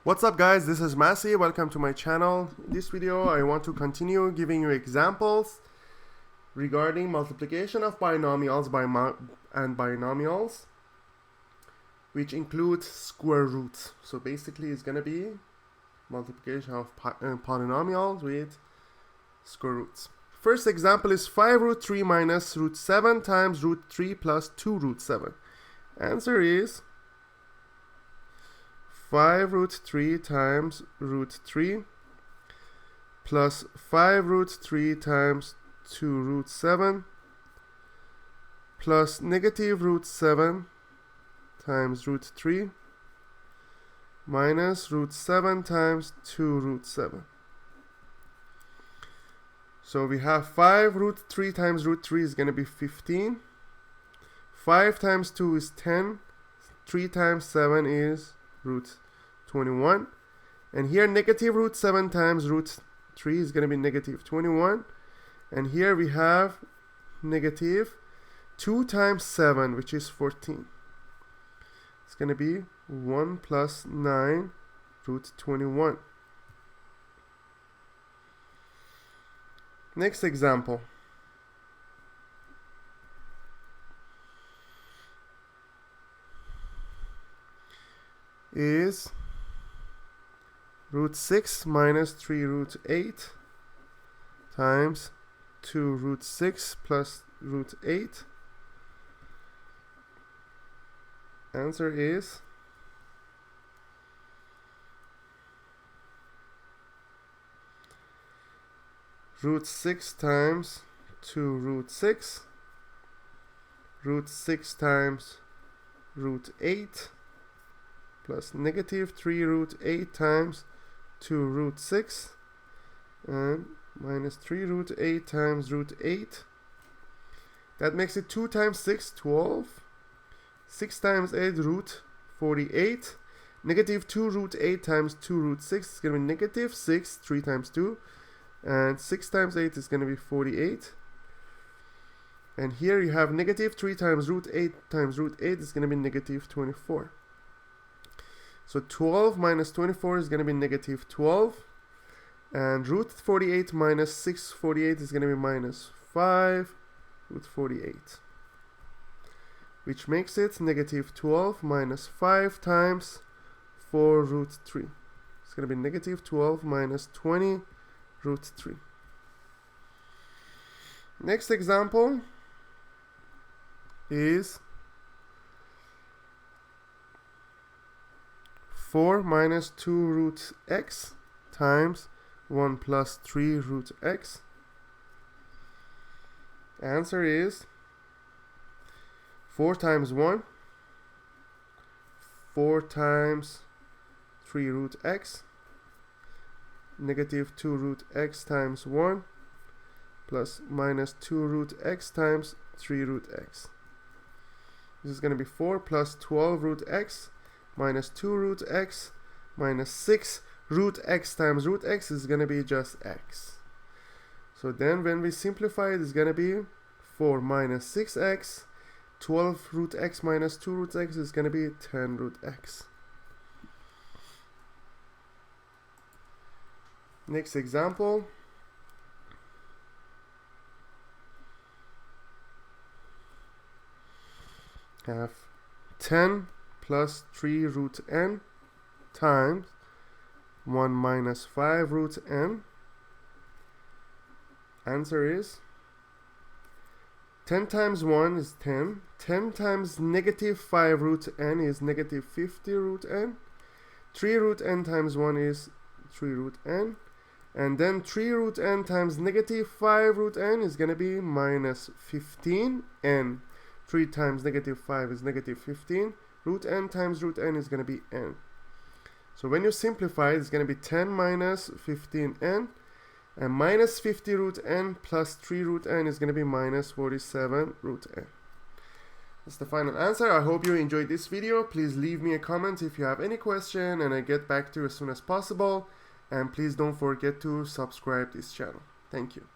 What's up guys, this is Massey, welcome to my channel. In this video I want to continue giving you examples regarding multiplication of binomials and binomials, which include square roots. So basically it's going to be multiplication of polynomials with square roots. First example is 5 root 3 minus root 7 times root 3 plus 2 root 7. Answer is 5 root 3 times root 3 plus 5 root 3 times 2 root 7 plus negative root 7 times root 3 minus root 7 times 2 root 7. So we have 5 root 3 times root 3 is going to be 15. 5 times 2 is 10. 3 times 7 is root 21. And here negative root 7 times root 3 is going to be negative 21. And here we have negative 2 times 7, which is 14. It's going to be 1 plus 9 root 21. Next example. Is root 6 minus 3 root 8 times 2 root 6 plus root 8. Answer is root 6 times 2 root 6, root 6 times root 8 plus negative 3 root 8 times 2 root 6 and minus 3 root 8 times root 8. That makes it 2 times 6, 12. 6 times 8, root 48. Negative 2 root 8 times 2 root 6 is going to be negative 6, 3 times 2. And 6 times 8 is going to be 48. And here you have negative 3 times root 8 times root 8 is going to be negative 24. So 12 minus 24 is going to be negative 12. And root 48 minus 648 is going to be minus 5 root 48. Which makes it negative 12 minus 5 times 4 root 3. It's going to be negative 12 minus 20 root 3. Next example is 4 minus 2 root x times 1 plus 3 root x. Answer is 4 times 1, 4 times 3 root x, negative 2 root x times 1 plus minus 2 root x times 3 root x. This is going to be 4 plus 12 root x minus 2 root x minus 6 root x times root x is going to be just x. So then when we simplify it, it's going to be 4 minus 6x. 12 root x minus 2 root x is going to be 10 root x. Next example. Have 10 plus 3 root n times 1 minus 5 root n. Answer is 10 times 1 is 10. 10 times negative 5 root n is negative 50 root n. 3 root n times 1 is 3 root n. And then 3 root n times negative 5 root n is going to be minus 15. And 3 times negative 5 is negative 15. Root n times root n is going to be n. So when you simplify, it's going to be 10 minus 15n. And minus 50 root n plus 3 root n is going to be minus 47 root n. That's the final answer. I hope you enjoyed this video. Please leave me a comment if you have any question and I get back to you as soon as possible. And please don't forget to subscribe this channel. Thank you.